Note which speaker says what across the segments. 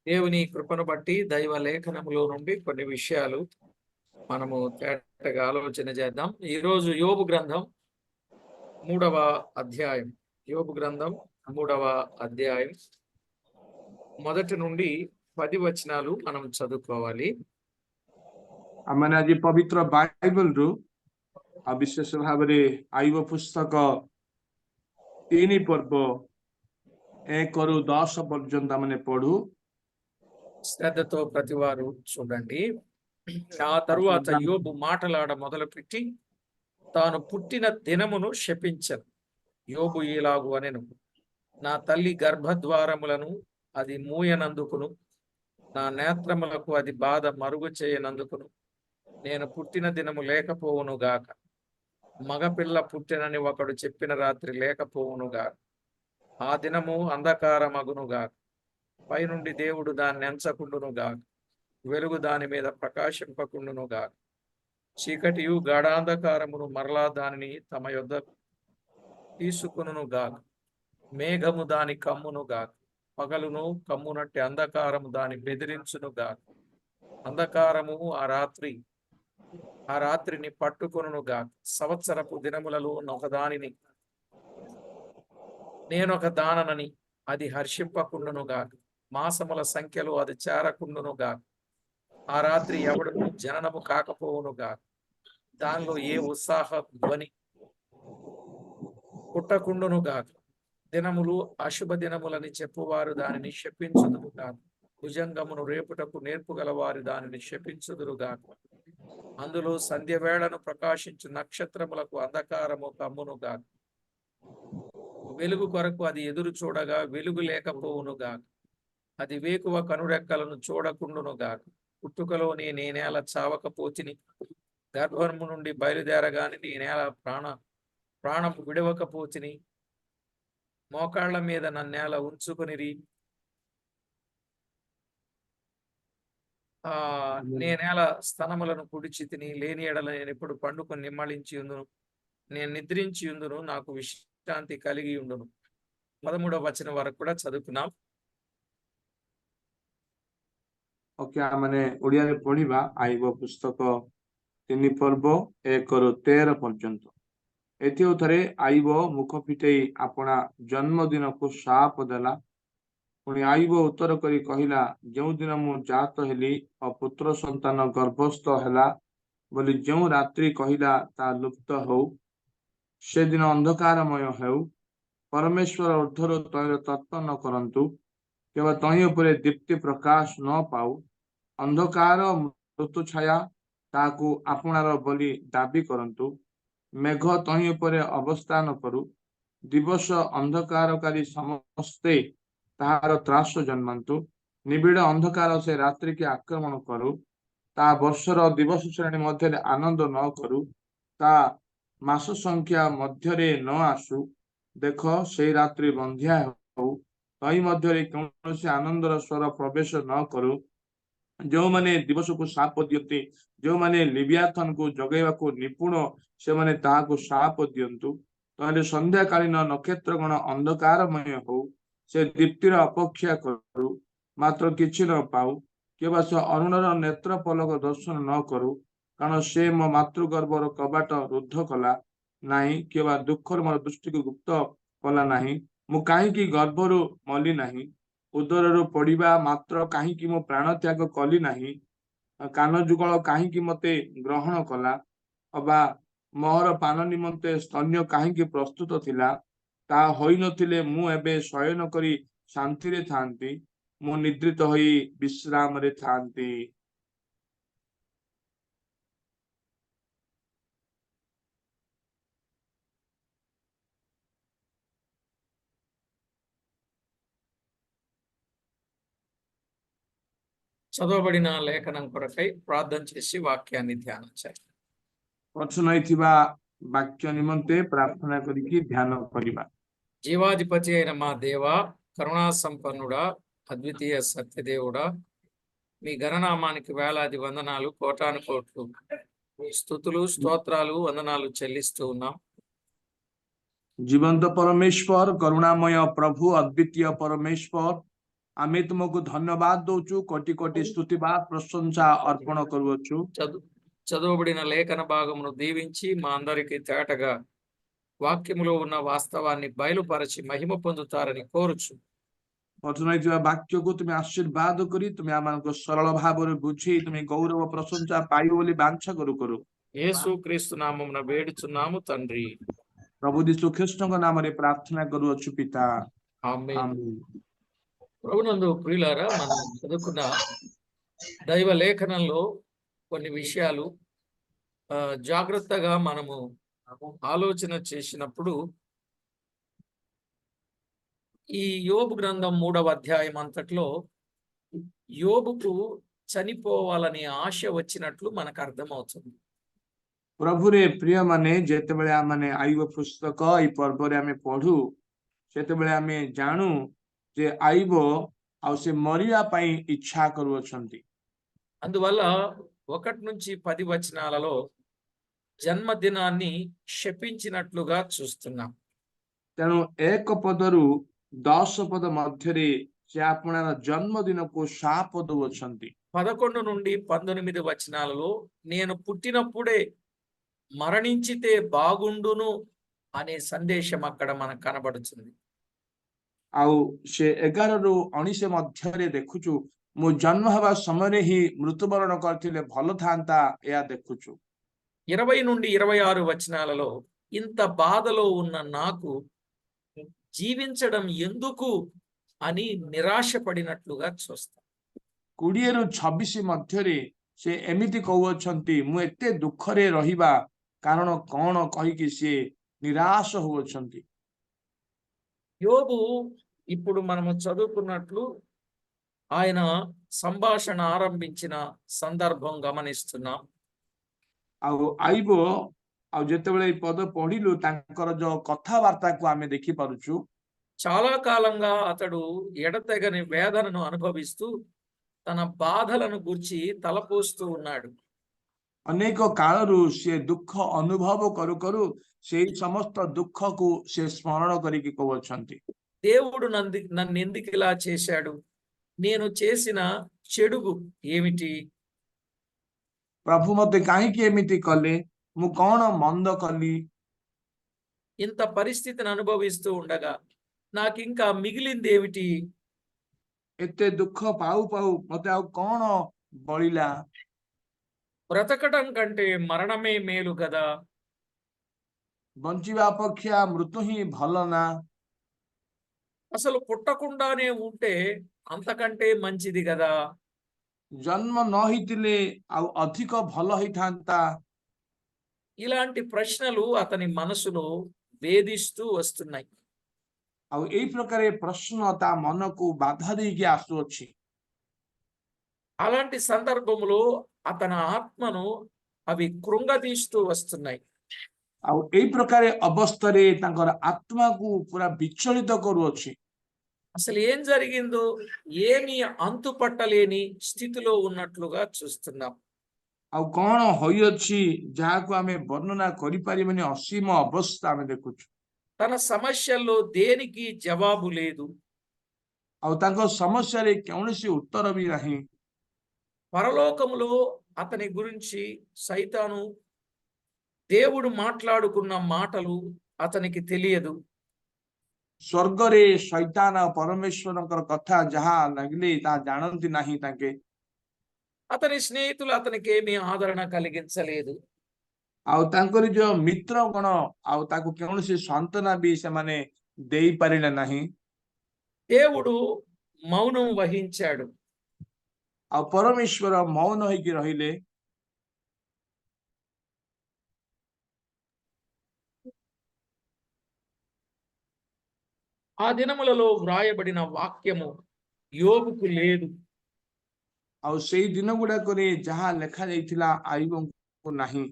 Speaker 1: దేవుని కృపను బట్టి దైవ లేఖనములో నుండి కొన్ని విషయాలు మనము తేటగా ఆలోచన చేద్దాం. ఈరోజు యోబు గ్రంథం 3వ అధ్యాయం. యోబు గ్రంథం 3వ అధ్యాయం మొదటి నుండి 10 వచనాలు మనం చదువుకోవాలి.
Speaker 2: आमने आज पवित्र बाइबल रु विशेष भाव में आईब पुस्तक 3 पर्व 1 ରୁ 10 पर्यंत आमने पढ़ू.
Speaker 1: శ్రద్ధతో ప్రతివారు చూడండి. ఆ తరువాత యోబు మాటలాడ మొదలుపెట్టి తాను పుట్టిన దినమును శపించెను. యోబు ఇలాగు అనెను, నా తల్లి గర్భద్వారములను అది మూయనందుకును, నా నేత్రములకు అది బాధ మరుగు చేయనందుకును నేను పుట్టిన దినము లేకపోవునుగాక. మగపిల్ల పుట్టినని ఒకడు చెప్పిన రాత్రి లేకపోవునుగాక. ఆ దినము అంధకారమగునుగాక. పైనుండి దేవుడు దాన్ని ఎంచకుండునుగాక. వెలుగు దాని మీద ప్రకాశింపకుండునుగాక. చీకటియు గాఢాంధకారమును మరలా దానిని తమ యొద్ద తీసుకునుగాక. మేఘము దాని కమ్మునుగాక. పగలును కమ్మునట్టి అంధకారము దాని బెదిరించునుగాక. అంధకారము ఆ రాత్రిని పట్టుకొనుగాక. సంవత్సరపు దినములలో ఒకదానిని నేనొక దాననని అది హర్షింపకుండునుగాక. మాసముల సంఖ్యలో అది చేరకుండునుగాక. ఆ రాత్రి ఎవడును జననము కాకపోవునుగాక. దానిలో ఏ ఉత్సాహ ధ్వని పుట్టకుండునుగాక. దినములు అశుభ దినములని చెప్పువారు దానిని శపించుదురుగాక. భుజంగమును రేపుటకు నేర్పుగలవారు దానిని శపించుదురుగాక. అందులో సంధ్యవేళను ప్రకాశించు నక్షత్రములకు అంధకారము కమ్మునుగాక. వెలుగు కొరకు అది ఎదురు చూడగా వెలుగు లేకపోవునుగాక. అది వేకువ కనురెక్కలను చూడకుండునుగాక. పుట్టుకలోనే నేనేల చావకపోతిని, గర్భము నుండి బయలుదేరగాని నేనేల ప్రాణము విడవకపోతిని, మోకాళ్ల మీద నన్నేల ఉంచుకునిరి, నేనేల స్తనములను కుడిచి తిని, లేని ఎడల నేను ఎప్పుడు పండుకొని నిమ్మళించి ఉందును, నేను నిద్రించి ఉందును, నాకు విశ్రాంతి కలిగి ఉండును. 13వ వచనం వరకు కూడా చదువుకున్నాం.
Speaker 2: ओके आमने ओडिया रे पढ़िबा आईब पुस्तक 3 पर्व 1 ରୁ 13 पर्यंत. एथि उथरे आईब मुख फिटेई अपना जन्मदिन को साप देला. पुणी आईब उत्तर करी कहिला, जो दिन मु जात हेली पुत्र संतान गर्भस्थ हेला बोली जो रात्रि कहिला ता लुप्त हो, से दिन अंधकारमय हेउ. परमेश्वर ऊर्ध्वर तैर तत्व न करंतु, केवल तही उपरे दीप्ति प्रकाश न पाऊ. अंधकार मृत्यु छाया ताकू आपणार बोली दाबी करंतु. मेघ तही उपरे अवस्थान करू. दिवस अंधकारकारी समस्ते ताहार त्रास जन्मंतु. निबिड़ अंधकार से रात्रि के आक्रमण करू. ता वर्षर दिवस श्रेणी मध्य आनंद न करू. ता मास संख्या मध्य न आसू. देख से रात्रि बंध्या हो, तही मध्य कौन आनंदर स्वर प्रवेश न करू. जो माने दिवस को साप दियंती, जो माने लिबियाथन को जगैवा को निपुण से माने ताहाको साप दियंतु. ताहले संध्याकालीन नक्षत्रगण अंधकारमय हो, से दीप्तिर अपेक्षा करू. मात्र किछि न पाऊ. केवल से अरुणर नेत्र पलक दर्शन न करू. कारण से मो मातृगर्भर कबाट रुद्ध कला नाही. केवल दुखर मोर दृष्टि को गुप्त कला नाही. मु काहींकि गर्भरु मली नाही, उदरु पड़िबा मात्र काहींकि मो प्राण त्याग कली नाही. कान जुगल काहींकि मते ग्रहण कला, अबा मोहर पान निमंते स्तन्य काहींकि प्रस्तुत थिला. ता होई नथिले मु एबे शयन करी शांति रे थांती, मु निद्रित होई विश्राम रे थांती.
Speaker 1: చదవబడిన లేఖనం కొరకై ప్రార్థన చేసి వాక్యాన్ని ధ్యానించాలి.
Speaker 2: వచనైతిబా వాక్య నిమంతే ప్రార్థన కరికి ధ్యాన కరిబా.
Speaker 1: జీవాధిపతి అయిన మా దేవా, కరుణా సంపన్నుడా, అద్వితీయ సత్యదేవుడా, మీ గణనామానికి వేలాది వందనాలు, కోటాను కోట్లు స్తుతులు, స్తోత్రాలు, వందనాలు చెల్లిస్తూ ఉన్నాం.
Speaker 2: जीवंत परमेश्वर, करुणामय प्रभु, अद्वितीय परमेश्वर, ଆମେ ତୁମକୁ ଧନ୍ୟବାଦ ଦଉଛୁ, କୋଟି କୋଟି స్తుతిବାଦ ପ୍ରଶଂସା ଅର୍ପଣ କରୁଅଛୁ।
Speaker 1: చదువుబడిన లేఖన భాగమును దీవించి మా అందరికి తేటగా వాక్యములో ఉన్న వాస్తవాన్ని బయలుపరచి మహిమ పొందుతారని కోరుచు
Speaker 2: ପଠନ ହେଇଥିବା ବାକ୍ୟକୁ ତୁମେ ଆଶୀର୍ବାଦ କରି ତୁମେ ଆମମାନଙ୍କୁ ସରଳ ଭାବରେ ବୁଝେଇ ତୁମେ ଗୌରବ ପ୍ରଶଂସା ପାଇବ ବୋଲି ବାଞ୍ଛା କରୁ କରୁ।
Speaker 1: యేసు క్రీస్తు నామమున వేడుచున్నాము తండ్రి,
Speaker 2: ପ୍ରଭୁ ଯୀଶୁ ଖ୍ରୀଷ୍ଟଙ୍କ ନାମରେ ପ୍ରାର୍ଥନା କରୁଅଛୁ ପିତା,
Speaker 1: ఆమేన్.
Speaker 2: ଆମେନ୍।
Speaker 1: ప్రభునందు ప్రియులారా, మనం చదువుకున్న దైవ లేఖనంలో కొన్ని విషయాలు జాగ్రత్తగా మనము ఆలోచన చేసినప్పుడు ఈ యోబు గ్రంథం 3వ అధ్యాయం అంతట్లో యోబుకు చనిపోవాలని ఆశ వచ్చినట్లు మనకు అర్థమవుతుంది.
Speaker 2: ପ୍ରଭୁରେ ପ୍ରିୟ ମାନେ, ଯେତେବେଳେ ଆମେ ଆଇବ ପୁସ୍ତକ ଏଇ ପର୍ବରେ ଆମେ ପଢୁ, ସେତେବେଳେ ଆମେ ଜାଣୁ ଯେ ଆଇବ ଆଉ ସେ ମରିବା ପାଇଁ ଇଚ୍ଛା କରୁଅଛନ୍ତି।
Speaker 1: అందువల్ల 1 నుంచి 10 వచనాలలో జన్మదినాన్ని శపించినట్లుగా చూస్తున్నాం.
Speaker 2: ତେଣୁ 1 ପଦରୁ 10 ପଦ ମଧ୍ୟରେ ସେ ଆପଣଙ୍କ ଜନ୍ମଦିନକୁ ଶାପ ଦଉଅଛନ୍ତି।
Speaker 1: 11 నుండి 19 వచనాలలో నేను పుట్టినప్పుడే మరణించితే బాగుండును అనే సందేశం అక్కడ మనకు కనబడుతుంది.
Speaker 2: ଆଉ ସେ 11 ରୁ 19 ମଧ୍ୟରେ ଦେଖୁଛୁ, ମୁଁ ଜନ୍ମ ହେବା ସମୟରେ ହିଁ ମୃତ୍ୟୁବରଣ କରିଥିଲେ ଭଲ ଥାନ୍ତା, ଏହା ଦେଖୁଛୁ।
Speaker 1: 20 నుండి 26 వచనాలలో ఇంత బాధలో ఉన్న నాకు జీవించడం ఎందుకు అని నిరాశపడినట్లుగా చూస్తాం.
Speaker 2: 20 ରୁ 26 ମଧ୍ୟରେ ସେ ଏମିତି କହୁଅଛନ୍ତି, ମୁଁ ଏତେ ଦୁଃଖରେ ରହିବା କାରଣ କଣ କହିକି ସେ ନିରାଶ ହେଉଅଛନ୍ତି।
Speaker 1: యోబు ఇప్పుడు మనము చదువుకున్నట్లు ఆయన సంభాషణ ఆరంభించిన సందర్భం గమనిస్తున్నాం.
Speaker 2: ଆଉ ଆଇବ ଆଉ ଯେତେବେଳେ ଏଇ ପଦ ପଢିଲୁ, ତାଙ୍କର ଯୋଉ କଥାବାର୍ତ୍ତାକୁ ଆମେ ଦେଖିପାରୁଛୁ।
Speaker 1: చాలా కాలంగా అతడు ఎడతెగని వేదనను అనుభవిస్తూ తన బాధలను గురించి తలపోస్తూ ఉన్నాడు.
Speaker 2: ଅନେକ କାଳରୁ ସେ ଦୁଃଖ ଅନୁଭବ କରୁ କରୁ ସେଇ ସମସ୍ତ ଦୁଃଖକୁ ସେ ସ୍ମରଣ କରିକି କହୁଅଛନ୍ତି,
Speaker 1: దేవుడు నన్ను ఎందుకు ఇలా చేశాడు? నేను చేసిన చెడుగు ఏమిటి?
Speaker 2: ପ୍ରଭୁ ମତେ କାହିଁକି ଏମିତି କଲେ? ମୁଁ କଣ ମନ୍ଦ କଲି?
Speaker 1: ఇంత పరిస్థితిని అనుభవిస్తూ ఉండగా నాకింకా మిగిలింది ఏమిటి?
Speaker 2: ଏତେ ଦୁଃଖ ପାଉ ପାଉ ମତେ ଆଉ କଣ ବଳିଲା?
Speaker 1: బ్రతకడం కంటే మరణమే మేలు కదా.
Speaker 2: ବଞ୍ଚିବା ଅପେକ୍ଷା ମୃତ୍ୟୁ ହିଁ ଭଲ ନା?
Speaker 1: అసలు పుట్టకుండానే ఉంటే అంతకంటే మంచిది కదా.
Speaker 2: ଜନ୍ମ ନ ହେଇଥିଲେ ଆଉ ଅଧିକ ଭଲ ହେଇଥାନ୍ତା।
Speaker 1: ఇలాంటి ప్రశ్నలు అతని మనసులో వేధిస్తూ వస్తున్నాయి.
Speaker 2: ଆଉ ଏଇ ପ୍ରକାର ପ୍ରଶ୍ନ ତା ମନକୁ ବାଧା ଦେଇକି ଆସୁଅଛି।
Speaker 1: అలాంటి సందర్భంలో అతని ఆత్మను అవి కృంగదీస్తూ వస్తున్నాయి.
Speaker 2: ଆଉ ଏଇ ପ୍ରକାର ଅବସ୍ଥାରେ ତାଙ୍କର ଆତ୍ମାକୁ ପୁରା ବିଚଳିତ କରୁଅଛି।
Speaker 1: అసలు ఏం జరిగిందో ఏమీ అంతు పట్టలేని స్థితిలో ఉన్నట్లుగా చూస్తున్నాం.
Speaker 2: ଆଉ କଣ ହୋଇଅଛି ଯାହାକୁ ଆମେ ବର୍ଣ୍ଣନା କରିପାରିବାନି, ଅସୀମ ଅବସ୍ଥା ଆମେ ଦେଖୁଛୁ।
Speaker 1: తన సమస్యల్లో దేనికి జవాబు లేదు.
Speaker 2: ଆଉ ତାଙ୍କ ସମସ୍ୟାରେ କୌଣସି ଉତ୍ତର ବି ନାହିଁ।
Speaker 1: పరలోకములో అతని గురించి సైతాను దేవుడు మాట్లాడుకున్న మాటలు అతనికి తెలియదు.
Speaker 2: ସ୍ୱର୍ଗରେ ଶୈତାନ ପରମେଶ୍ୱରଙ୍କର କଥା ଯାହା ଲାଗିଲେ ତାହା ଜାଣନ୍ତି ନାହିଁ ତାଙ୍କେ।
Speaker 1: అతని స్నేహితులు అతనికి ఏమీ ఆదరణ కలిగించలేదు.
Speaker 2: ଆଉ ତାଙ୍କର ଯୋଉ ମିତ୍ର ଗଣ ଆଉ ତାକୁ କୌଣସି ସାନ୍ତ୍ୱନା ବି ସେମାନେ ଦେଇପାରିଲେ ନାହିଁ।
Speaker 1: దేవుడు మౌనం వహించాడు.
Speaker 2: ଆଉ ପରମେଶ୍ୱର ମୌନ ହେଇକି ରହିଲେ।
Speaker 1: ఆ దినములలో వ్రాయబడిన వాక్యము యోబుకు లేదు.
Speaker 2: ଆଉ ସେଇ ଦିନ ଗୁଡାକରେ ଯାହା ଲେଖା ଯାଇଥିଲା ଆଇବଙ୍କୁ ନାହିଁ।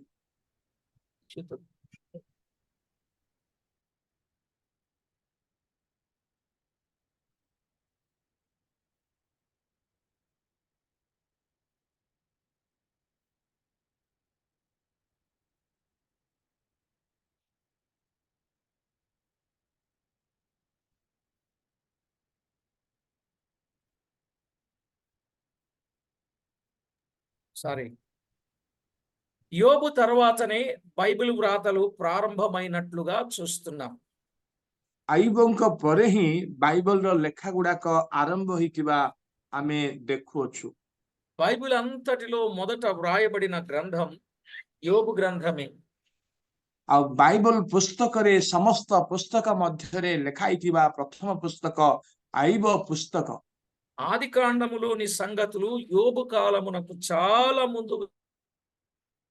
Speaker 1: సారీ, యోబు తర్వాతనే బైబిల్ వ్రాతలు ప్రారంభమైనట్లుగా చూస్తున్నాం.
Speaker 2: ଆଇବଙ୍କ ପରେ ହିଁ ବାଇବଲର ଲେଖା ଗୁଡାକ ଆରମ୍ଭ ହେଇଥିବା ଆମେ ଦେଖୁଅଛୁ।
Speaker 1: బైబిల్ అంతటిలో మొదట వ్రాయబడిన గ్రంథం యోబు గ్రంథమే.
Speaker 2: ଆଉ ବାଇବଲ ପୁସ୍ତକରେ ସମସ୍ତ ପୁସ୍ତକ ମଧ୍ୟରେ ଲେଖା ହେଇଥିବା ପ୍ରଥମ ପୁସ୍ତକ ଆଇବ ପୁସ୍ତକ।
Speaker 1: ఆది కాండములోని సంగతులు యోబు కాలమునకు చాలా ముందు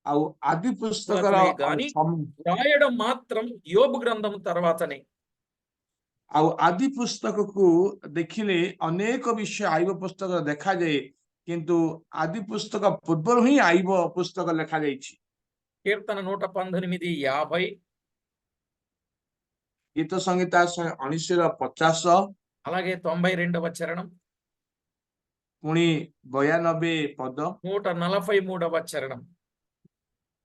Speaker 2: ଆଉ ଆଦି ପୁସ୍ତକର
Speaker 1: సంగతులే గాని వ్రాయడం మాత్రం యోబు గ్రంథం తర్వాతనే.
Speaker 2: ଆଉ ଆଦି ପୁସ୍ତକକୁ ଦେଖିଲେ ଅନେକ ବିଷୟ ଆଇବ ପୁସ୍ତକ ଦେଖାଯାଏ, କିନ୍ତୁ ଆଦି ପୁସ୍ତକ ପୂର୍ବରୁ ହିଁ ଆଇବ ପୁସ୍ତକ ଲେଖାଯାଇଛି।
Speaker 1: కీర్తన 119:50,
Speaker 2: ଗୀତ ସଂହିତା 119:50,
Speaker 1: అలాగే 92వ చరణం,
Speaker 2: ପୁଣି 92 ପଦ,
Speaker 1: 143వ చరణం.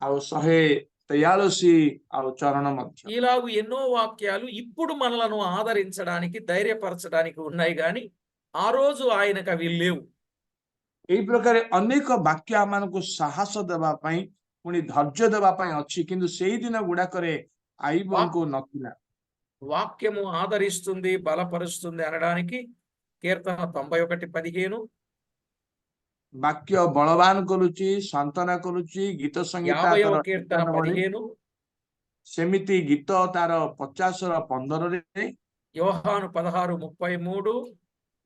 Speaker 2: ଆଉ 143 ଆଉ చరణ ମଧ୍ୟ।
Speaker 1: ఇలాగూ ఎన్నో వాక్యాలు ఇప్పుడు మనలను ఆదరించడానికి, ధైర్యపరచడానికి ఉన్నాయి గాని ఆ రోజు ఆయనకు అవి లేవు.
Speaker 2: এই ପ୍ରକାର ଅନେକ ବାକ୍ୟ ଆମମାନଙ୍କୁ ସାହସ ଦେବା ପାଇଁ, ପୁଣି ଧୈର୍ଯ୍ୟ ଦେବା ପାଇଁ ଅଛି, କିନ୍ତୁ ସେଇ ଦିନ ଗୁଡାକରେ ଆଇବଙ୍କୁ ନଥିଲା।
Speaker 1: వాక్యము ఆదరిస్తుంది, బలపరుస్తుంది అనడానికి కీర్తన 91:15,
Speaker 2: ବାକ୍ୟ ବଳବାନ କରୁଛି, ସାନ୍ତ୍ୱନା କରୁଛି, ଗୀତ ସଂହିତା
Speaker 1: 50వ
Speaker 2: ତାର
Speaker 1: కీర్తన
Speaker 2: 91,
Speaker 1: 15,
Speaker 2: ସେମିତି ଗୀତ ତାର 50:15,
Speaker 1: యోహాను 16:33,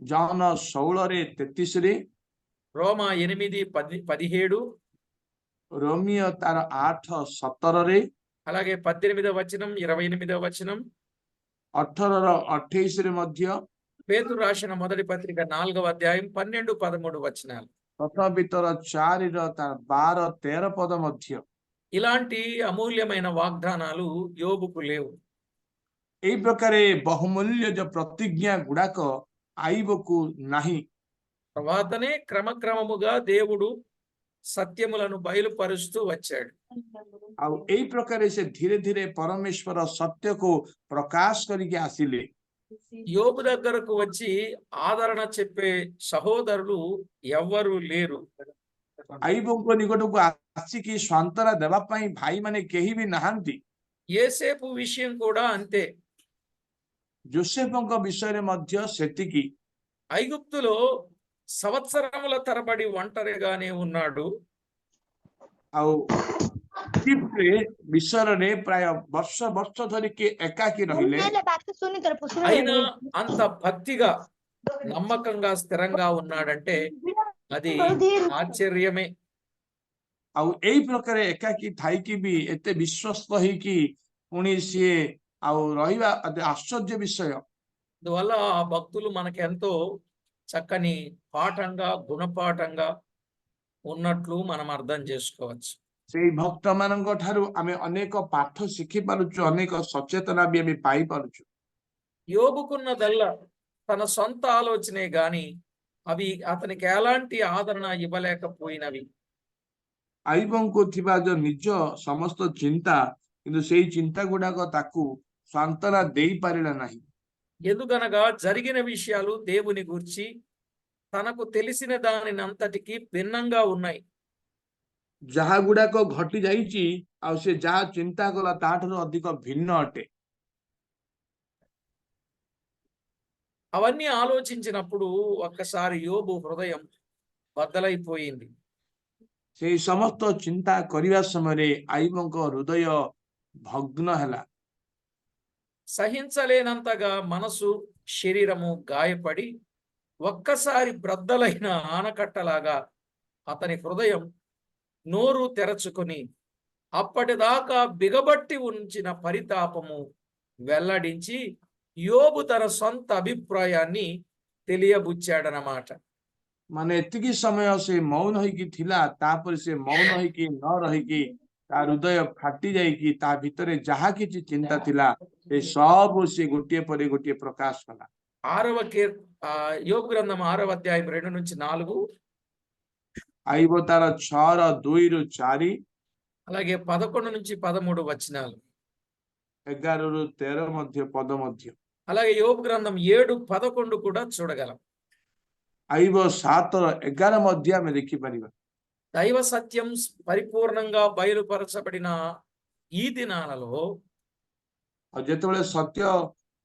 Speaker 2: ଜନ 16:33,
Speaker 1: రోమా 8:17,
Speaker 2: ରୋମିଓ ତାର 8:17,
Speaker 1: అలాగే 18వ వచనం, 28వ వచనం,
Speaker 2: 18:28 ମଧ୍ୟ,
Speaker 1: పేతురు రాసిన మొదటి పత్రిక 4వ అధ్యాయం 12, 13 వచనాలు.
Speaker 2: ପ୍ରଥମ ପିତର 4ର ତାର 12, 13 ପଦ ମଧ୍ୟ।
Speaker 1: ఇలాంటి అమూల్యమైన వాగ్దానాలు యోబుకు లేవు.
Speaker 2: এই ପ୍ରକାରେ ବହୁମୂଲ୍ୟ ଯୋଉ ପ୍ରତିଜ୍ଞା ଗୁଡାକ ଆଇବକୁ ନାହିଁ।
Speaker 1: తర్వాతనే క్రమక్రమముగా దేవుడు సత్యములను బయలుపరుస్తూ వచ్చాడు.
Speaker 2: ଆଉ ଏଇ ପ୍ରକାରେ ସେ ଧୀରେ ଧୀରେ ପରମେଶ୍ୱର ସତ୍ୟକୁ ପ୍ରକାଶ କରିକି ଆସିଲେ।
Speaker 1: యోబు దగ్గరకు వచ్చి ఆదరణ చెప్పే సహోదరులు ఎవ్వరూ లేరు.
Speaker 2: ଆଇବଙ୍କ ନିକଟକୁ ଆସିକି ସାନ୍ତ୍ୱନା ଦେବା ପାଇଁ ଭାଇମାନେ କେହି ବି ନାହାନ୍ତି।
Speaker 1: యేసేపు విషయం కూడా అంతే.
Speaker 2: ଯୋସେଫଙ୍କ ବିଷୟରେ ମଧ୍ୟ ସେତିକି।
Speaker 1: ఐగుప్తులో సంవత్సరముల తరబడి ఒంటరిగానే ఉన్నాడు.
Speaker 2: ଆଉ ଇଜିପ୍ଟରେ ମିଶରରେ ପ୍ରାୟ ବର୍ଷ ବର୍ଷ ଧରିକି ଏକାକୀ ରହିଲେ।
Speaker 1: అయినా అంత భక్తిగా, నమ్మకంగా, స్థిరంగా ఉన్నాడంటే అది ఆశ్చర్యమే.
Speaker 2: ଆଉ ଏଇ ପ୍ରକାର ଏକାକୀ ଥାଇକି ବି ଏତେ ବିଶ୍ୱସ୍ତ ହେଇକି ପୁଣି ସିଏ ଆଉ ରହିବା ଆଶ୍ଚର୍ଯ୍ୟ ବିଷୟ।
Speaker 1: అందువల్ల ఆ భక్తులు మనకెంతో చక్కని పాఠంగా, గుణపాఠంగా ఉన్నట్లు మనం అర్థం చేసుకోవచ్చు.
Speaker 2: ସେଇ ଭକ୍ତ ମାନଙ୍କ ଠାରୁ ଆମେ ଅନେକ ପାଠ ଶିଖି ପାରୁଛୁ, ଅନେକ ସଚେତନା ବି ଆମେ ପାଇପାରୁଛୁ।
Speaker 1: యోబుకున్నదల్లా తన సొంత ఆలోచనే గాని అవి అతనికి ఎలాంటి ఆదరణ ఇవ్వలేకపోయినవి.
Speaker 2: ଆଇବଙ୍କୁ ଥିବା ଯୋଉ ନିଜ ସମସ୍ତ ଚିନ୍ତା, କିନ୍ତୁ ସେଇ ଚିନ୍ତା ଗୁଡାକ ତାକୁ ସାନ୍ତ୍ୱନା ଦେଇପାରିଲା ନାହିଁ।
Speaker 1: ఎందుకనగా జరిగిన విషయాలు దేవుని గూర్చి తనకు తెలిసిన దానినంతటికి భిన్నంగా ఉన్నాయి.
Speaker 2: ଯାହା ଗୁଡାକ ଘଟି ଯାଇଛି ଆଉ ସେ ଯାହା ଚିନ୍ତା କଲା ତାଠାରୁ ଅଧିକ ଭିନ୍ନ ଅଟେ।
Speaker 1: అవన్నీ ఆలోచించినప్పుడు ఒక్కసారి యోబు హృదయం బద్దలైపోయింది.
Speaker 2: ସେଇ ସମସ୍ତ ଚିନ୍ତା କରିବା ସମୟରେ ଆଇବଙ୍କ ହୃଦୟ ଭଗ୍ନ ହେଲା।
Speaker 1: సహించలేనంతగా మనసు, శరీరము గాయపడి ఒక్కసారి బ్రద్దలైన ఆనకట్టలాగా అతని హృదయం నోరు తెరచుకొని అప్పటిదాకా బిగబట్టి ఉంచిన పరితాపము వెల్లడించి యోబు తన సొంత అభిప్రాయాన్ని తెలియబుచ్చాడనమాట.
Speaker 2: ମାନେ ଏତିକି ସମୟ ସେ ମୌନ ହେଇକି ଥିଲା, ତାପରେ ସେ ମୌନ ହେଇକି ନ ରହିକି ତା ହୃଦୟ ଫାଟି ଯାଇକି ତା ଭିତରେ ଯାହା କିଛି ଚିନ୍ତା ଥିଲା ସେ ସବୁ ସେ ଗୋଟିଏ ପରେ ଗୋଟିଏ ପ୍ରକାଶ କଲା।
Speaker 1: యోబు గ్రంథం 6వ అధ్యాయం 2-4,
Speaker 2: ଆଇବ ତାର 6:2-4,
Speaker 1: అలాగే 11-13 వచనాలు,
Speaker 2: 11-13 ମଧ୍ୟ ପଦ ମଧ୍ୟ,
Speaker 1: అలాగే యోబు గ్రంథం 7:11 కూడా చూడగలం.
Speaker 2: ଆଇବ 7:11 ମଧ୍ୟ ଆମେ ଦେଖିପାରିବା।
Speaker 1: దైవ సత్యం పరిపూర్ణంగా బయలుపరచబడిన ఈ దినాలలో
Speaker 2: ଆଉ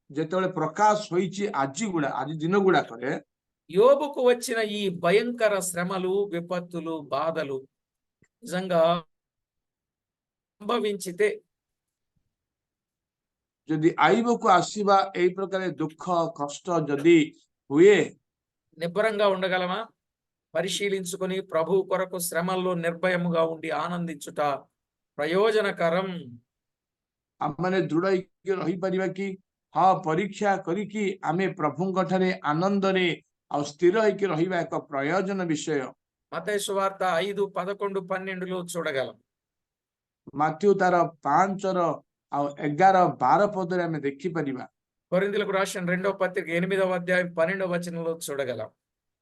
Speaker 2: ଯେତେବେଳେ ପ୍ରକାଶ ହୋଇଛି ଆଜି ଦିନ ଗୁଡାକରେ
Speaker 1: యోబుకు వచ్చిన ఈ భయంకర శ్రమలు, విపత్తులు, బాధలు నిజంగా సంభవించితే
Speaker 2: ଯଦି ଆଇବକୁ ଆସିବା ଏଇ ପ୍ରକାର ଦୁଃଖ କଷ୍ଟ ଯଦି ହୁଏ
Speaker 1: నిబ్బరంగా ఉండగలమా? పరిశీలించుకొని ప్రభు కొరకు శ్రమల్లో నిర్భయముగా ఉండి ఆనందించుట ప్రయోజనకరం.
Speaker 2: ଆମମାନେ ଦୃଢ ହେଇକି ରହିପାରିବା କି ହଁ ପରୀକ୍ଷା କରିକି ଆମେ ପ୍ରଭୁଙ୍କ ଠାରେ ଆନନ୍ଦରେ ଆଉ ସ୍ଥିର ହେଇକି ରହିବା ଏକ ପ୍ରୟୋଜନ ବିଷୟ।
Speaker 1: మత్తయి సువార్త 5, 11, 12లో చూడగలం.
Speaker 2: ମାଥ୍ୟୁ ତାର 5ର ଆଉ 11, 12 ପଦରେ ଆମେ ଦେଖିପାରିବା।
Speaker 1: కొరింథీయులకు రాసిన 2వ పత్రిక 8వ అధ్యాయం 12వ వచనంలో చూడగలం.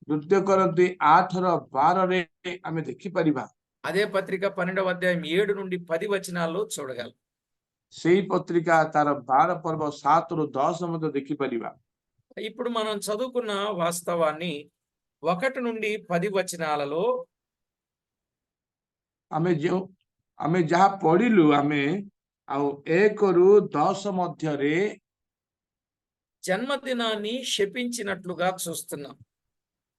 Speaker 2: ଦ୍ୱିତୀୟ କରନ୍ତି 8ର 12ରେ ଆମେ ଦେଖିପାରିବା।
Speaker 1: అదే పత్రిక 12వ అధ్యాయం 7 నుండి 10 వచనాల్లో చూడగలం.
Speaker 2: ସେଇ ପତ୍ରିକା ତାର 12 ପର୍ବ 7ରୁ 10 ମଧ୍ୟ ଦେଖିପାରିବା।
Speaker 1: ఇప్పుడు మనం చదువుకున్న వాస్తవాన్ని 1 నుండి 10 వచనాలలో
Speaker 2: ଆମେ ଯାହା ପଢିଲୁ ଆମେ ଆଉ 1ରୁ 10 ମଧ୍ୟରେ
Speaker 1: జన్మదినాన్ని శపించినట్లుగా చూస్తున్నాం.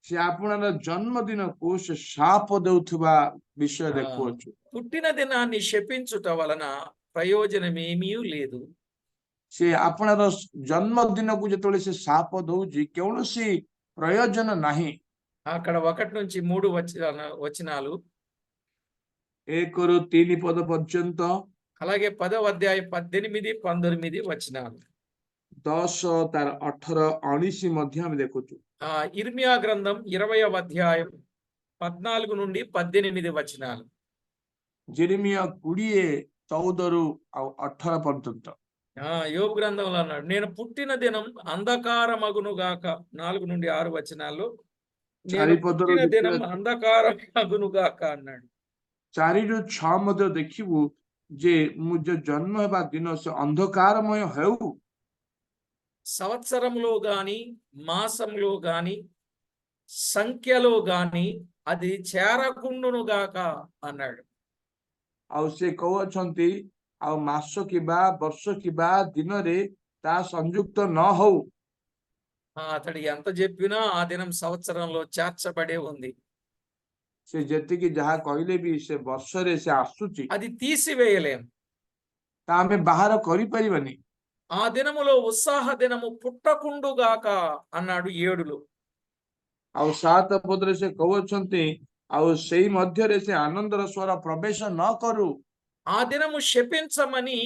Speaker 2: ସେ ଆପଣର ଜନ୍ମଦିନକୁ ସେ ଶାପ ଦେଉଥିବା ବିଷୟ ଦେଖୁଅଛୁ।
Speaker 1: పుట్టిన దినాన్ని శపించుట వలన ప్రయోజనమేమీ లేదు.
Speaker 2: ସେ ଆପଣର ଜନ୍ମଦିନକୁ ଯେତେବେଳେ ସେ ଶାପ ଦଉଛି କୌଣସି ପ୍ରୟୋଜନ ନାହିଁ।
Speaker 1: అక్కడ 1 నుంచి 3 వచనాలు
Speaker 2: 1ରୁ 3 ପଦ పర్যନ୍ତ,
Speaker 1: అలాగే 10వ అధ్యాయం 18, 19 వచనాలు,
Speaker 2: 10 ତାର 18, 19 ମଧ୍ୟ ଆମେ ଦେଖୁଛୁ।
Speaker 1: ఇర్మియా గ్రంథం 20వ అధ్యాయం 14 నుండి 18 వచనాలు,
Speaker 2: జెరెమియా 20, 14ରୁ ଆଉ 18 పర్যନ୍ତ।
Speaker 1: యోబు గ్రంథంలో అన్నాడు, నేను పుట్టిన దినం అంధకారమగును గాక. 4 నుండి 6 వచనాల్లో నేను పుట్టిన దినం అంధకారమగును గాక అన్నాడు.
Speaker 2: 4ରୁ 6 ମଧ୍ୟ ଦେଖିବୁ ଯେ ମୁଁ ଯେ ଜନ୍ମ ହେବା ଦିନ ସେ ଅନ୍ଧକାରମୟ ହେଉ।
Speaker 1: సంవత్సరంలో గాని, మాసంలో గాని, సంఖ్యలో గాని అది చేరకుండును గాక అన్నాడు.
Speaker 2: ଆଉ ସେ କହୁଅଛନ୍ତି ଆଉ ମାସ କିମ୍ବା ବର୍ଷ କିମ୍ବା ଦିନରେ ତା ସଂଯୁକ୍ତ ନ ହଉ।
Speaker 1: అతడు ఎంత చెప్పినా ఆ దినం సంవత్సరంలో చేర్చబడే ఉంది.
Speaker 2: ସେ ଯେତିକି ଯାହା କହିଲେ ବି ସେ ବର୍ଷରେ ସେ ଆସୁଛି,
Speaker 1: అది తీసివేయలేం.
Speaker 2: ତା ଆମେ ବାହାର କରିପାରିବାନି।
Speaker 1: ఆ దినములో ఉత్సాహ దినము పుట్టకుండుగాక అన్నాడు 7లో.
Speaker 2: ଆଉ 7 ପଦରେ ସେ କହୁଅଛନ୍ତି ଆଉ ସେଇ ମଧ୍ୟରେ ସେ ଆନନ୍ଦର ସ୍ୱର ପ୍ରବେଶ ନ କରୁ।
Speaker 1: ఆ దినము శపించమని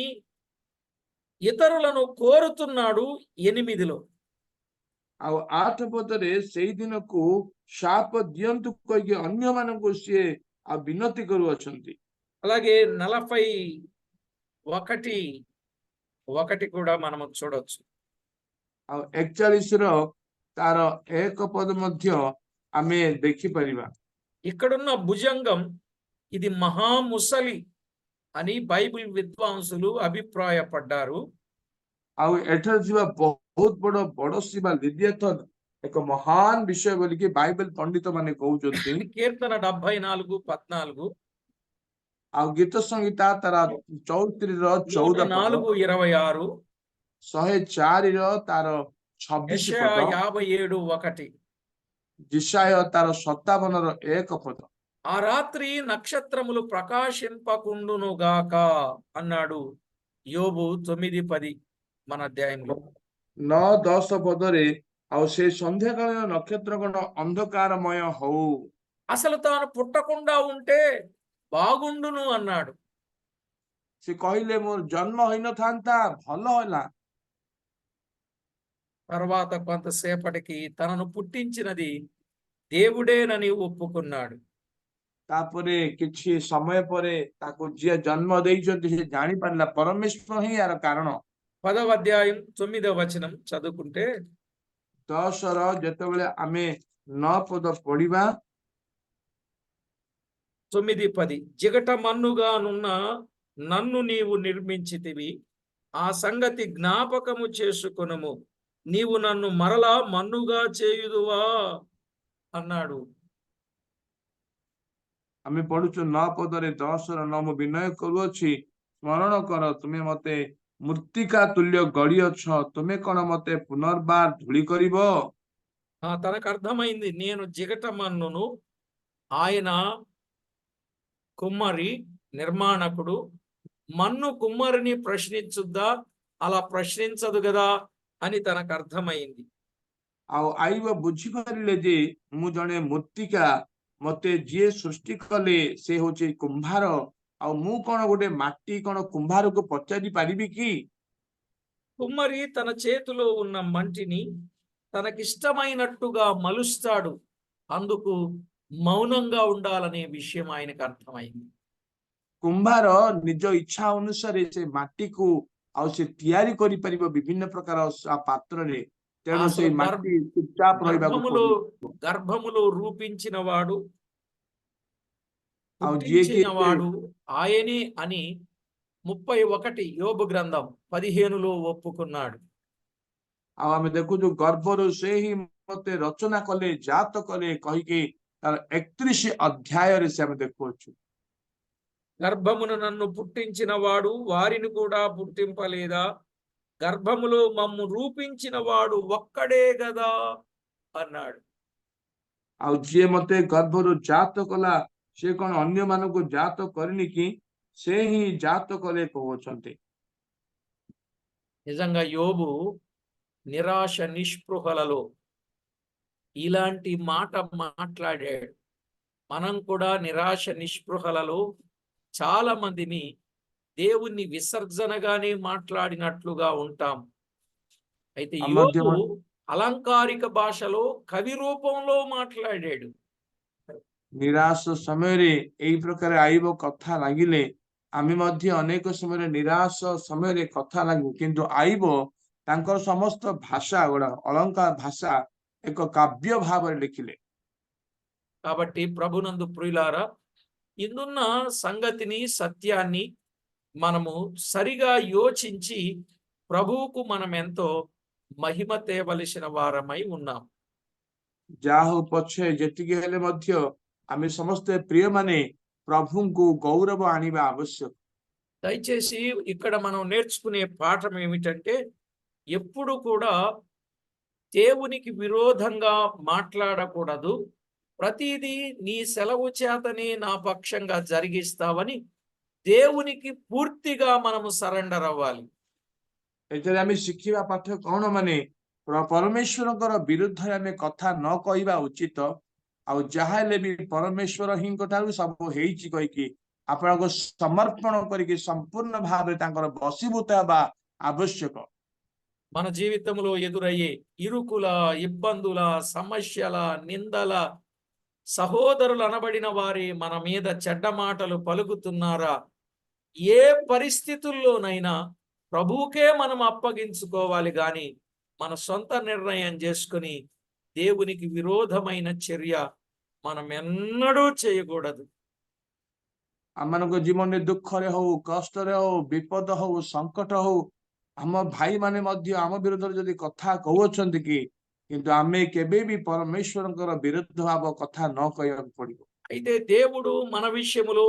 Speaker 1: ఇతరులను కోరుతున్నాడు 8లో.
Speaker 2: ଆଉ 8 ପଦରେ ସେଇ ଦିନକୁ ଶାପ ଦିଅନ୍ତୁ କହିକି ଅନ୍ୟମାନଙ୍କୁ ସିଏ ଆଉ ବିନତି କରୁଅଛନ୍ତି।
Speaker 1: అలాగే 41 కూడా మనము చూడొచ్చు.
Speaker 2: ଆଉ 41ର ତାର 1 ପଦ ମଧ୍ୟ ଆମେ ଦେଖିପାରିବା।
Speaker 1: ఇక్కడున్న భుజంగం ఇది మహాముసలి అని బైబిల్ విద్వాంసులు అభిప్రాయపడ్డారు.
Speaker 2: ଆଉ ଏଠାରେ ଥିବା ବହୁତ ବଡ ବା ଲିବିୟଥନ ଏକ ମହାନ ବିଷୟ ବୋଲିକି ବାଇବେଲ ପଣ୍ଡିତ ମାନେ କହୁଛନ୍ତି।
Speaker 1: కీర్తన 74, 14,
Speaker 2: ଆଉ ଗୀତ ସଂହିତା ତାର 34ର 14 ପଦ,
Speaker 1: 104,
Speaker 2: 104ର ତାର 26
Speaker 1: యెషయా
Speaker 2: ପଦ,
Speaker 1: 57:1.
Speaker 2: ଜିସାୟ ତାର 57ର 1 ପଦ।
Speaker 1: ఆ రాత్రి నక్షత్రములు ప్రకాశింపకుండునుగాక అన్నాడు యోబు 9:10 మన అధ్యాయంలో.
Speaker 2: 9, 10 పదରେ ଆଉ ସେ ସନ୍ଧ୍ୟାକାଳୀନ ନକ୍ଷତ୍ର ଗଣ ଅନ୍ଧକାରମୟ ହଉ।
Speaker 1: అసలు తాను పుట్టకుండా ఉంటే బాగుండును అన్నాడు.
Speaker 2: ସେ କହିଲେ ମୋର ଜନ୍ମ ହୋଇନଥାନ୍ତା ଭଲ ହେଲା।
Speaker 1: తర్వాత కొంతసేపటికి తనను పుట్టించినది దేవుడేనని ఒప్పుకున్నాడు.
Speaker 2: ତାପରେ କିଛି ସମୟ ପରେ ତାକୁ ଯିଏ ଜନ୍ମ ଦେଇଛନ୍ତି ସେ ଜାଣିପାରିଲା ପରମେଶ୍ୱର ହିଁ ଏହାର କାରଣ।
Speaker 1: 10వ అధ్యాయం 9వ వచనం చదువుకుంటే
Speaker 2: 10ର ଯେତେବେଳେ ଆମେ 9 ପଦ ପଢିବା,
Speaker 1: 9, 10, జిగట మన్నుగానున్న నన్ను నీవు నిర్మించితివి, ఆ సంగతి జ్ఞాపకము చేసుకొనుము, నీవు నన్ను మరలా మన్నుగా చేయుదువా అన్నాడు.
Speaker 2: ଆମେ ପଢୁଛୁ 9 ପଦରେ 10ର 9 ମୁଁ ବିନୟ କରୁଅଛି ସ୍ମରଣ କର ତୁମେ ମତେ ମୃତ୍ତିକା ତୁଲ୍ୟ ଗଡ଼ିଅଛ ତୁମେ କଣ ମତେ ପୁନର୍ବାର ଧୂଳି କରିବ?
Speaker 1: తనకు అర్థమైంది, నేను జిగటమన్నును, ఆయన కుమ్మరి నిర్మాణకుడు. మన్ను కుమ్మరిని ప్రశ్నించుద్దా? అలా ప్రశ్నించదు కదా అని తనకు అర్థమైంది.
Speaker 2: ଆଉ ଆଇବ ବୁଝିପାରିଲେ ଯେ ମୁଁ ଜଣେ ମୂର୍ତ୍ତିକା, ମତେ ଯିଏ ସୃଷ୍ଟି କଲେ ସେ ହଉଛି କୁମ୍ଭାର, ଆଉ ମୁଁ କଣ ଗୋଟେ ମାଟି କଣ କୁମ୍ଭାରକୁ ପଚାରି ପାରିବି କି?
Speaker 1: కుమ్మరి తన చేతిలో ఉన్న మంటిని తనకిష్టమైనట్టుగా మలుస్తాడు. అందుకు మౌనంగా ఉండాలనే విషయం ఆయనకు అర్థమైంది.
Speaker 2: କୁମ୍ଭାର ନିଜ ଇଚ୍ଛା ଅନୁସାରେ ସେ ମାଟିକୁ ଆଉ ସେ ତିଆରି କରିପାରିବ ବିଭିନ୍ନ ପ୍ରକାର ପାତ୍ରରେ, ତେଣୁ
Speaker 1: అసలు
Speaker 2: ସେଇ ମାଟି ଚୁପଚାପ ରହିବାକୁ
Speaker 1: గర్భములో
Speaker 2: ପଡିବ।
Speaker 1: గర్భములో రూపించిన వాడు,
Speaker 2: ଆଉ ଯିଏକି
Speaker 1: పుట్టించినవాడు ఆయనే అని 31 యోబు గ్రంథం 15లో ఒప్పుకున్నాడు.
Speaker 2: ଆଉ ଆମେ ଦେଖୁଛୁ ଗର୍ଭରୁ ସେ ହିଁ ମତେ ରଚନା କଲେ ଜାତ କଲେ କହିକି ତାର 31 ଅଧ୍ୟାୟରେ ସେ ଆମେ ଦେଖୁଅଛୁ।
Speaker 1: గర్భమున నన్ను పుట్టించిన వాడు వారిని కూడా పుట్టింపలేదా? గర్భములో మమ్ము రూపించిన వాడు ఒక్కడే గదా అన్నాడు.
Speaker 2: ଆଉ ଯିଏ ମତେ ଗର୍ଭରୁ ଜାତ କଲା ସେ କଣ ଅନ୍ୟ ମାନଙ୍କୁ ଜାତ କରିନି କି? ସେ ହିଁ ଜାତ କଲେ କହୁଛନ୍ତି।
Speaker 1: నిజంగా యోబు నిరాశ నిస్పృహలలో ఇలాంటి మాట మాట్లాడాడు. మనం కూడా నిరాశ నిస్పృహలలో చాలా మందిని దేవుణ్ణి విసర్జనగానే మాట్లాడినట్లుగా ఉంటాం. అయితే
Speaker 2: ఆ మధ్య
Speaker 1: యోబు అలంకారిక భాషలో కవి రూపంలో మాట్లాడాడు.
Speaker 2: ନିରାଶ ସମୟରେ ଏଇ ପ୍ରକାର ଆଇବ କଥା ଲାଗିଲେ ଆମେ ମଧ୍ୟ ଅନେକ ସମୟରେ ନିରାଶ ସମୟରେ କଥା ଲାଗୁ, କିନ୍ତୁ ଆଇବ ତାଙ୍କର ସମସ୍ତ ଭାଷା ଗୁଡା ଅଳଙ୍କାର ଭାଷା ଏକ କାବ୍ୟ ଭାବରେ ଲେଖିଲେ।
Speaker 1: కాబట్టి ప్రభునందు ప్రియులారా, ఇందున్న సంగతిని సత్యాన్ని మనము సరిగా యోచించి ప్రభువుకు మనం ఎంతో మహిమ తేవలసిన వారమై ఉన్నాం.
Speaker 2: ଯାହା ହଉ ପଛେ ଯେତିକି ହେଲେ ମଧ୍ୟ ଆମେ ସମସ୍ତେ ପ୍ରିୟ ମାନେ ପ୍ରଭୁଙ୍କୁ ଗୌରବ ଆଣିବା ଆବଶ୍ୟକ।
Speaker 1: దయచేసి ఇక్కడ మనం నేర్చుకునే పాఠం ఏమిటంటే, ఎప్పుడు కూడా దేవునికి విరోధంగా మాట్లాడకూడదు. ప్రతిదీ నీ సెలవు చేతనే నా పక్షంగా జరిగిస్తావని దేవునికి పూర్తిగా మనము సరెండర్ అవ్వాలి.
Speaker 2: ଏଥିରେ ଆମେ ଶିଖିବା ପାଠ କଣ ମାନେ ପରମେଶ୍ୱରଙ୍କର ବିରୁଦ୍ଧରେ ଆମେ କଥା ନ କହିବା ଉଚିତ, ଆଉ ଯାହା ହେଲେ ବି ପରମେଶ୍ୱର ହିଁଙ୍କ ଠାରୁ ସବୁ ହେଇଛି କହିକି ଆପଣଙ୍କୁ ସମର୍ପଣ କରିକି ସମ୍ପୂର୍ଣ୍ଣ ଭାବରେ ତାଙ୍କର ବଶୀଭୂତ ହେବା ଆବଶ୍ୟକ।
Speaker 1: మన జీవితంలో ఎదురయ్యే ఇరుకుల, ఇబ్బందుల, సమస్యల, నిందల, సహోదరులు అనబడిన వారి మన మీద చెడ్డ మాటలు పలుకుతున్నారా? ఏ పరిస్థితుల్లోనైనా ప్రభువుకే మనం అప్పగించుకోవాలి గాని మన సొంత నిర్ణయం చేసుకుని దేవునికి విరోధమైన చర్య మనం ఎన్నడూ చేయకూడదు.
Speaker 2: ଆମମାନଙ୍କ ଜୀବନରେ ଦୁଃଖରେ ହଉ, କଷ୍ଟରେ ହଉ, ବିପଦ ହଉ, ସଙ୍କଟ ହଉ, ଆମ ଭାଇ ମାନେ ମଧ୍ୟ ଆମ ବିରୁଦ୍ଧରେ ଯଦି କଥା କହୁଅଛନ୍ତି କି, କିନ୍ତୁ ଆମେ କେବେ ବି ପରମେଶ୍ୱରଙ୍କର ବିରୁଦ୍ଧ ଭାବ କଥା ନ କହିବାକୁ ପଡିବ।
Speaker 1: అయితే దేవుడు మన విషయములో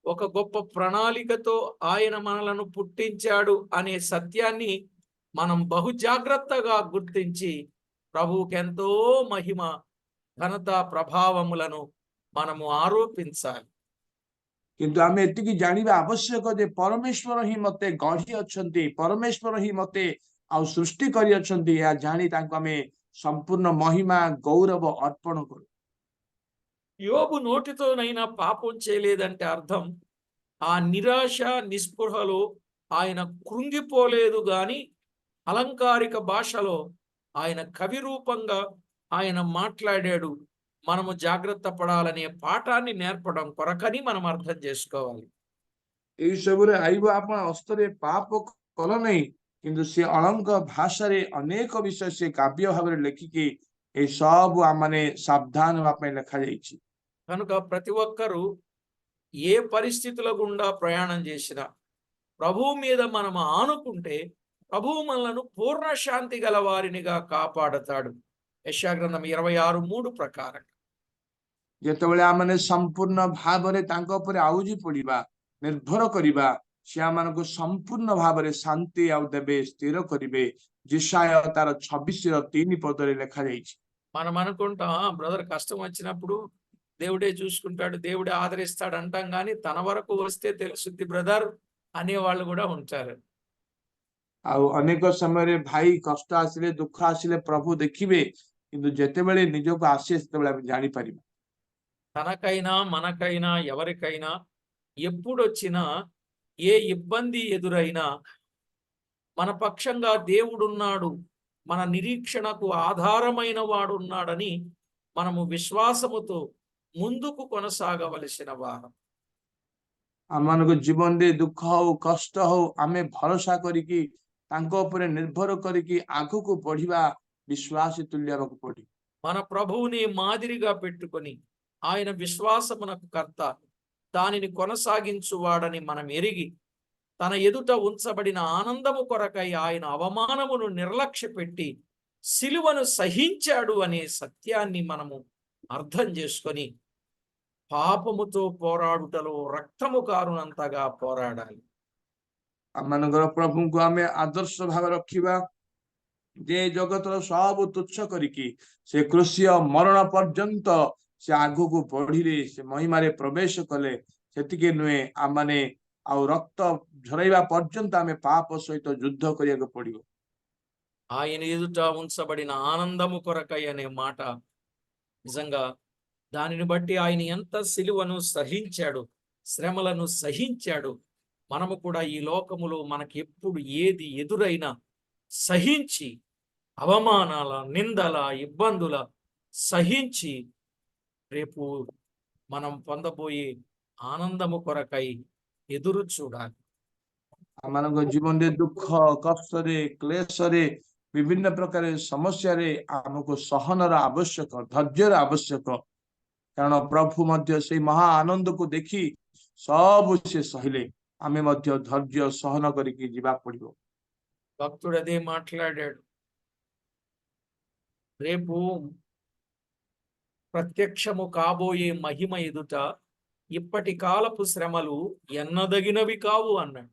Speaker 1: ఒక గొప్ప ప్రణాళికతో ఆయన మనలను పుట్టించాడు అనే సత్యాన్ని మనం బహు జాగ్రత్తగా గుర్తించి ప్రభువుకి ఎంతో మహిమ, ఘనత, ప్రభావములను మనము ఆరోపించాలి.
Speaker 2: କିନ୍ତୁ ଆମେ ଏତିକି ଜାଣିବା ଆବଶ୍ୟକ ଯେ ପରମେଶ୍ୱର ହିଁ ମତେ ଗଢି ଅଛନ୍ତି, ପରମେଶ୍ୱର ହିଁ ମତେ ଆଉ ସୃଷ୍ଟି କରିଅଛନ୍ତି, ଏହା ଜାଣି ତାଙ୍କୁ ଆମେ ସମ୍ପୂର୍ଣ୍ଣ ମହିମା ଗୌରବ ଅର୍ପଣ କରୁ।
Speaker 1: యోబు నోటితోనైనా పాపం చేయలేదంటే అర్థం ఆ నిరాశ నిస్పృహలో ఆయన కృంగిపోలేదు గాని అలంకారిక భాషలో ఆయన కవి రూపంగా ఆయన మాట్లాడాడు. మనము జాగ్రత్త పడాలనే పాఠాన్ని నేర్పడం కొరకని మనం అర్థం చేసుకోవాలి.
Speaker 2: ଏଇ ସବୁରେ ଆଇବ ଆପଣ ଅସ୍ତରେ ପାପ କଲ ନାହିଁ, କିନ୍ତୁ ସେ ଅଳଙ୍କ ଭାଷାରେ ଅନେକ ବିଷୟ ସେ କାବ୍ୟ ଭାବରେ ଲେଖିକି ଏଇ ସବୁ ଆମମାନେ ସାବଧାନ ହେବା ପାଇଁ ଲେଖାଯାଇଛି।
Speaker 1: కనుక ప్రతి ఒక్కరూ ఏ పరిస్థితుల గుండా ప్రయాణం చేసినా ప్రభువు మీద మనం ఆనుకుంటే ప్రభువు మనలను పూర్ణ శాంతి గల వారినిగా కాపాడతాడు. యెషయా గ్రంథం 26:3 ప్రకారం.
Speaker 2: ଯେତେବେଳେ ଆମେ ସମ୍ପୂର୍ଣ୍ଣ ଭାବରେ ତାଙ୍କ ଉପରେ ଆଉଜି ପଡିବା, ନିର୍ଭର କରିବା, ସେ ଆମମାନଙ୍କୁ ସମ୍ପୂର୍ଣ୍ଣ ଭାବରେ ଶାନ୍ତି ଆଉ ଦେବେ, ସ୍ଥିର କରିବେ। ଜିସାୟ ତାର 26:3 ପଦରେ ଲେଖାଯାଇଛି।
Speaker 1: మనం అనుకుంటాం బ్రదర్ కష్టం వచ్చినప్పుడు దేవుడే చూసుకుంటాడు, దేవుడే ఆదరిస్తాడు అంటాం, కానీ తన వరకు వస్తే తెలుసుద్ది బ్రదర్ అనేవాళ్ళు కూడా ఉంటారు.
Speaker 2: ଆଉ ଅନେକ ସମୟରେ ଭାଇ କଷ୍ଟ ଆସିଲେ, ଦୁଃଖ ଆସିଲେ ପ୍ରଭୁ ଦେଖିବେ, କିନ୍ତୁ ଯେତେବେଳେ ନିଜକୁ ଆସେ ସେତେବେଳେ ଆମେ ଜାଣିପାରିବା।
Speaker 1: తనకైనా మనకైనా ఎవరికైనా ఎప్పుడొచ్చినా ఏ ఇబ్బంది ఎదురైనా మన పక్షంగా దేవుడున్నాడు, మన నిరీక్షణకు ఆధారమైన వాడున్నాడని మనము విశ్వాసముతో ముందుకు కొనసాగవలసిన వారం.
Speaker 2: ଆମମାନଙ୍କ ଜୀବନରେ ଦୁଃଖ ହଉ, କଷ୍ଟ ହଉ, ଆମେ ଭରସା କରିକି ତାଙ୍କ ଉପରେ ନିର୍ଭର କରିକି ଆଗକୁ ବଢିବା, ବିଶ୍ୱାସୀ ତୁଲ୍ୟ ହେବାକୁ ପଡିବ।
Speaker 1: మన ప్రభువుని మాదిరిగా పెట్టుకొని ఆయన విశ్వాసమునకు కర్త, దానిని కొనసాగించువాడని మనం ఎరిగి తన ఎదుట ఉంచబడిన ఆనందము కొరకై ఆయన అవమానమును నిర్లక్ష్యపెట్టి సిలువను సహించాడు అనే సత్యాన్ని మనము అర్థం చేసుకొని పాపముతో పోరాడుటలో రక్తము కారునంతగా పోరాడాలి.
Speaker 2: ଆମମାନଙ୍କର ପ୍ରଭୁଙ୍କୁ ଆମେ ଆଦର୍ଶ ଭାବେ ରଖିବା, ଯେ ଜଗତର ସବୁ ତୁଚ୍ଛ କରିକି ସେ କୃଷିୟ ମରଣ ପର୍ଯ୍ୟନ୍ତ ସେ ଆଗକୁ ବଢିଲେ, ସେ ମହିମାରେ ପ୍ରବେଶ କଲେ। ସେତିକି ନୁହେଁ, ଆମମାନେ ଆଉ ରକ୍ତ ଝରାଇବା ପର୍ଯ୍ୟନ୍ତ ଆମେ ପାପ ସହିତ ଯୁଦ୍ଧ କରିବାକୁ ପଡିବ।
Speaker 1: ఆయన ఎదుట ఉంచబడిన ఆనందము కొరకై అనే మాట నిజంగా దానిని బట్టి ఆయన ఎంత సిలువను సహించాడు, శ్రమలను సహించాడు. మనము కూడా ఈ లోకములో మనకి ఎప్పుడు ఏది ఎదురైనా సహించి, అవమానాల, నిందల, ఇబ్బందుల సహించి రేపు మనం పొందబోయే ఆనందము కొరకై ఎదురు చూడాలి.
Speaker 2: ଆମମାନଙ୍କ ଜୀବନରେ ଦୁଃଖ, କଷ୍ଟରେ, କ୍ଲେଶରେ, ବିଭିନ୍ନ ପ୍ରକାର ସମସ୍ୟାରେ ଆମକୁ ସହନର ଆବଶ୍ୟକ, ଧୈର୍ଯ୍ୟର ଆବଶ୍ୟକ। କାରଣ ପ୍ରଭୁ ମଧ୍ୟ ସେଇ ମହା ଆନନ୍ଦକୁ ଦେଖି ସବୁ ସେ ସହିଲେ, ଆମେ ମଧ୍ୟ ଧୈର୍ଯ୍ୟ ସହନ କରିକି ଯିବାକୁ ପଡିବ।
Speaker 1: భక్తుడు అదే మాట్లాడాడు. రేపు ప్రత్యక్షము కాబోయే మహిమ ఎదుట ఇప్పటి కాలపు శ్రమలు ఎన్నదగినవి కావు అన్నాడు.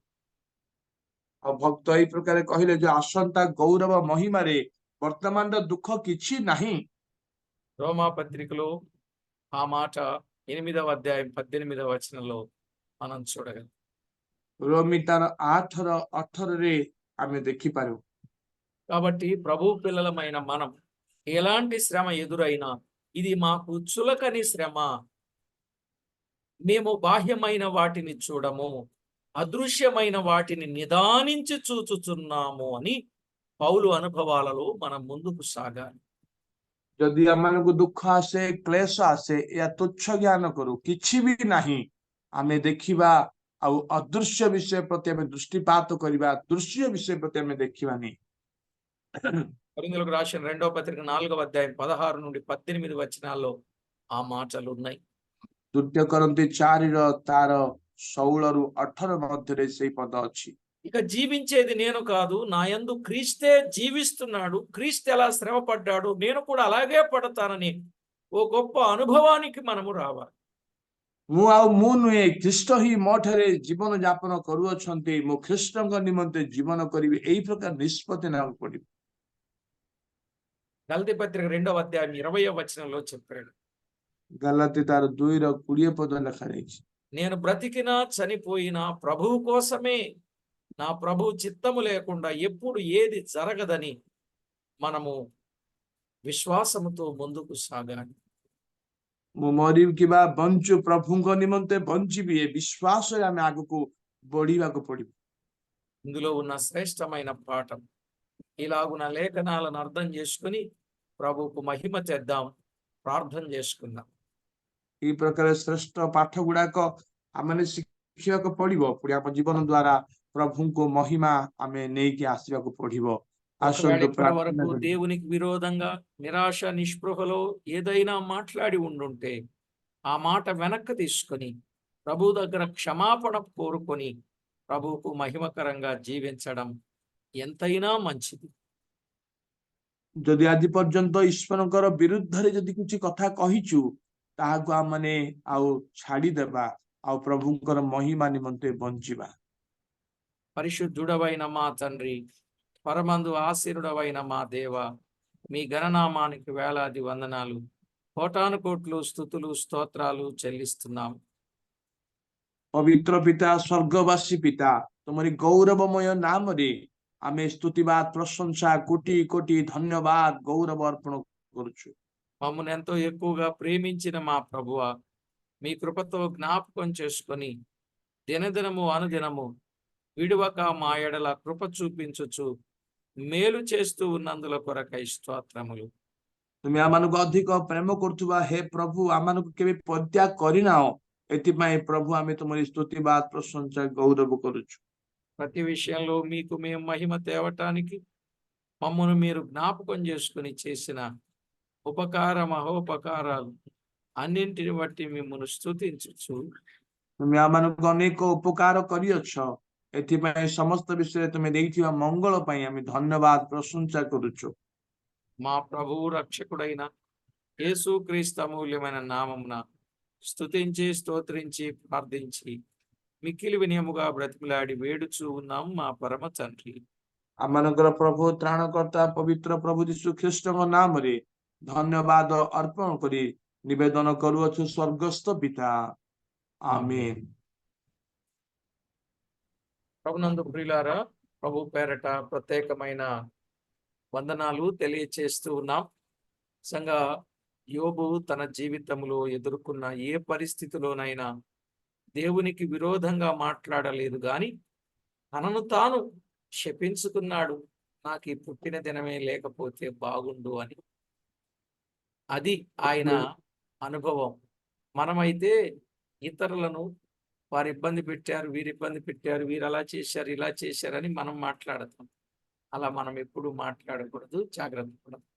Speaker 2: ଆଉ ଭକ୍ତ ଏଇ ପ୍ରକାର କହିଲେ ଯେ ଆସନ୍ତା ଗୌରବ ମହିମାରେ ବର୍ତ୍ତମାନର ଦୁଃଖ କିଛି ନାହିଁ।
Speaker 1: రోమా పత్రికలో ఆ మాట 8వ అధ్యాయం 18వ వచనంలో మనం చూడగలం.
Speaker 2: ରୋମୀ ତାର 8:18ରେ ଆମେ ଦେଖିପାରୁ।
Speaker 1: కాబట్టి ప్రభు పిల్లలమైన మనం ఎలాంటి శ్రమ ఎదురైనా ఇది మాకు చులకని శ్రమ, మేము బాహ్యమైన వాటిని చూడము, అదృశ్యమైన వాటిని నిదానించి చూచుచున్నాము అని పౌలు అనుభవాలలో మనం ముందుకు సాగాలి.
Speaker 2: ଯଦି ଆମମାନଙ୍କୁ ଦୁଃଖ ଆସେ, କ୍ଲେଶ ଆସେ, ଏହା ତୁଚ୍ଛ ଜ୍ଞାନ କରୁ, କିଛି ବି ନାହିଁ। ଆମେ ଦେଖିବା ଆଉ ଅଦୃଶ୍ୟ ବିଷୟ ପ୍ରତି ଆମେ ଦୃଷ୍ଟିପାତ କରିବା, ଦୃଶ୍ୟ ବିଷୟ ପ୍ରତି ଆମେ ଦେଖିବାନି।
Speaker 1: కొరింథీయులకు రాసిన 2వ పత్రిక 4వ అధ్యాయం 16 నుండి 18 వచనాల్లో ఆ మాటలు ఉన్నాయి.
Speaker 2: 2 కొరింథీ 4ର ତାର 16ରୁ 18 ମଧ୍ୟରେ ସେଇ పద ଅଛି।
Speaker 1: ఇక జీవించేది నేను కాదు, నా యందు క్రీస్తే జీవిస్తున్నాడు, క్రీస్తు ఎలా శ్రమ పడ్డాడు నేను కూడా అలాగే పడతానని ఓ గొప్ప అనుభవానికి మనము రావాలి.
Speaker 2: ମୁଁ ନୁହେଁ, ଖ୍ରୀଷ୍ଟ ହିଁ ମୋ ଠାରେ ଜୀବନ ଯାପନ କରୁଅଛନ୍ତି, ମୁଁ ଖ୍ରୀଷ୍ଟଙ୍କ ନିମନ୍ତେ ଜୀବନ କରିବି, ଏଇ ପ୍ରକାର ନିଷ୍ପତ୍ତି ନେବାକୁ ପଡିବ।
Speaker 1: గలతీ పత్రిక 2వ అధ్యాయం 20వ వచనంలో చెప్పాడు,
Speaker 2: గలాతీ ତାର 2ର 20 ପଦ ଲେଖାଯାଇଛି।
Speaker 1: నేను బ్రతికినా చనిపోయినా ప్రభువు కోసమే, నా ప్రభు చిత్తము లేకుండా ఎప్పుడు ఏది జరగదని మనము విశ్వాసముతో ముందుకు సాగాలి.
Speaker 2: ମୁଁ ମରିବି କିମ୍ବା ବଞ୍ଚୁ, ପ୍ରଭୁଙ୍କ ନିମନ୍ତେ ବଞ୍ଚିବି, ଏ ବିଶ୍ୱାସରେ ଆମେ ଆଗକୁ ବଢିବାକୁ ପଡିବ।
Speaker 1: ఇందులో ఉన్న శ్రేష్టమైన పాఠం, ఇలాగున లేఖనాలను అర్థం చేసుకుని ప్రభువుకు మహిమ చేద్దాం, ప్రార్థన చేసుకుందాం.
Speaker 2: ఈ ପ୍ରକାର ଶ୍ରେଷ୍ଠ ପାଠ ଗୁଡାକ ଆମେ ଶିଖିବାକୁ ପଡିବ, ପୁଣି ଆମ ଜୀବନ ଦ୍ୱାରା ପ୍ରଭୁଙ୍କୁ ମହିମା ଆମେ ନେଇକି ଆସିବାକୁ ପଡିବ।
Speaker 1: ఒకవేళ
Speaker 2: ଆସନ୍ତୁ
Speaker 1: ఇప్పటి
Speaker 2: ପ୍ରାର୍ଥନା
Speaker 1: వరకు
Speaker 2: କରିବା।
Speaker 1: దేవునికి విరోధంగా నిరాశ నిస్పృహలో ఏదైనా మాట్లాడి ఉండుంటే ఆ మాట వెనక్కి తీసుకొని ప్రభు దగ్గర క్షమాపణ కోరుకొని ప్రభువుకు మహిమకరంగా జీవించడం ఎంతైనా మంచిది.
Speaker 2: ଯଦି ଆଜି ପର୍ଯ୍ୟନ୍ତ ଈଶ୍ୱରଙ୍କର ବିରୁଦ୍ଧରେ ଯଦି କିଛି କଥା କହିଛୁ, ତାହାକୁ ଆମମାନେ ଆଉ ଛାଡିଦେବା ଆଉ ପ୍ରଭୁଙ୍କର ମହିମା ନିମନ୍ତେ ବଞ୍ଚିବା।
Speaker 1: పరిశుద్ధుడవైన మా తండ్రి, పరమందు ఆసీనుడవైన మా దేవ, మీ గణనామానికి వేలాది వందనాలు, కోటాను కోట్లు స్తుతులు స్తోత్రాలు చెల్లిస్తున్నాం.
Speaker 2: ପବିତ୍ର ପିତା, ସ୍ୱର୍ଗବାସୀ ପିତା, ତୁମରି ଗୌରବମୟ ନାମରେ ଆମେ ସ୍ତୁତିବାଦ ପ୍ରଶଂସା କୋଟି କୋଟି ଧନ୍ୟବାଦ ଗୌରବ ଅର୍ପଣ କରୁଛୁ।
Speaker 1: మమ్మల్ని ఎంతో ఎక్కువగా ప్రేమించిన మా ప్రభువ, మీ కృపతో జ్ఞాపకం చేసుకొని దినదినము అనుదినము విడువక మా ఎడల కృప చూపించుచు మేలు చేస్తూ ఉన్నందుల కొరకై స్తోత్రములు.
Speaker 2: ତୁମେ ଆମମାନଙ୍କୁ ଅଧିକ ପ୍ରେମ କରୁଥିବା ହେ ପ୍ରଭୁ, ଆମମାନଙ୍କୁ କେବେ ପରିତ୍ୟାଗ କରିନାହ, ଏଥିପାଇଁ ପ୍ରଭୁ ଆମେ ତୁମରି ସ୍ତୁତିବାଦ ପ୍ରଶଂସା ଗୌରବ କରୁଛୁ।
Speaker 1: ప్రతి విషయంలో మీకు మేము మహిమ తేవటానికి మమ్మను మీరు జ్ఞాపకం చేసుకుని చేసిన ఉపకార మహోపకారాలు అన్నింటిని బట్టి మిమ్మల్ని స్తుతించుచు
Speaker 2: ତୁମେ ଆମମାନଙ୍କୁ ଅନେକ ଉପକାର କରିଅଛ, ଏଥିପାଇଁ ସମସ୍ତ ବିଷୟରେ ତୁମେ ଦେଇଥିବା ମଙ୍ଗଳ ପାଇଁ ଆମେ ଧନ୍ୟବାଦ ପ୍ରଶଂସା କରୁଛୁ।
Speaker 1: మా ప్రభువు రక్షకుడైన యేసుక్రీస్తు అమూల్యమైన నామమున స్తుతించి స్తోత్రించి ప్రార్థించి మిక్కిలి వినయముగా బ్రతిమలాడి వేడుచూ ఉన్నాం మా పరమ తండ్రి.
Speaker 2: ଆମମାନଙ୍କର ପ୍ରଭୁ ତ୍ରାଣକର୍ତ୍ତା ପବିତ୍ର ପ୍ରଭୁ ଯୀଶୁ ଖ୍ରୀଷ୍ଟଙ୍କ ନାମରେ ଧନ୍ୟବାଦ ଅର୍ପଣ କରି ନିବେଦନ କରୁଅଛୁ ସ୍ୱର୍ଗସ୍ଥ ପିତା, ఆమేన్।
Speaker 1: ప్రభునందు ప్రియులారా, ప్రభు పేరట ప్రత్యేకమైన వందనాలు తెలియచేస్తూ ఉన్నాం. సంగ యోబు తన జీవితంలో ఎదుర్కొన్న ఏ పరిస్థితిలోనైనా దేవునికి విరోధంగా మాట్లాడలేదు గాని తనను తాను శపించుకున్నాడు, నాకు ఈ పుట్టిన దినమే లేకపోతే బాగుండు అని. అది ఆయన అనుభవం. మనమైతే ఇతరులను వారు ఇబ్బంది పెట్టారు, వీరు ఇబ్బంది పెట్టారు, వీరు అలా చేశారు, ఇలా చేశారని మనం మాట్లాడతాం. అలా మనం ఎప్పుడు మాట్లాడకూడదు, జాగ్రత్త పడాలి.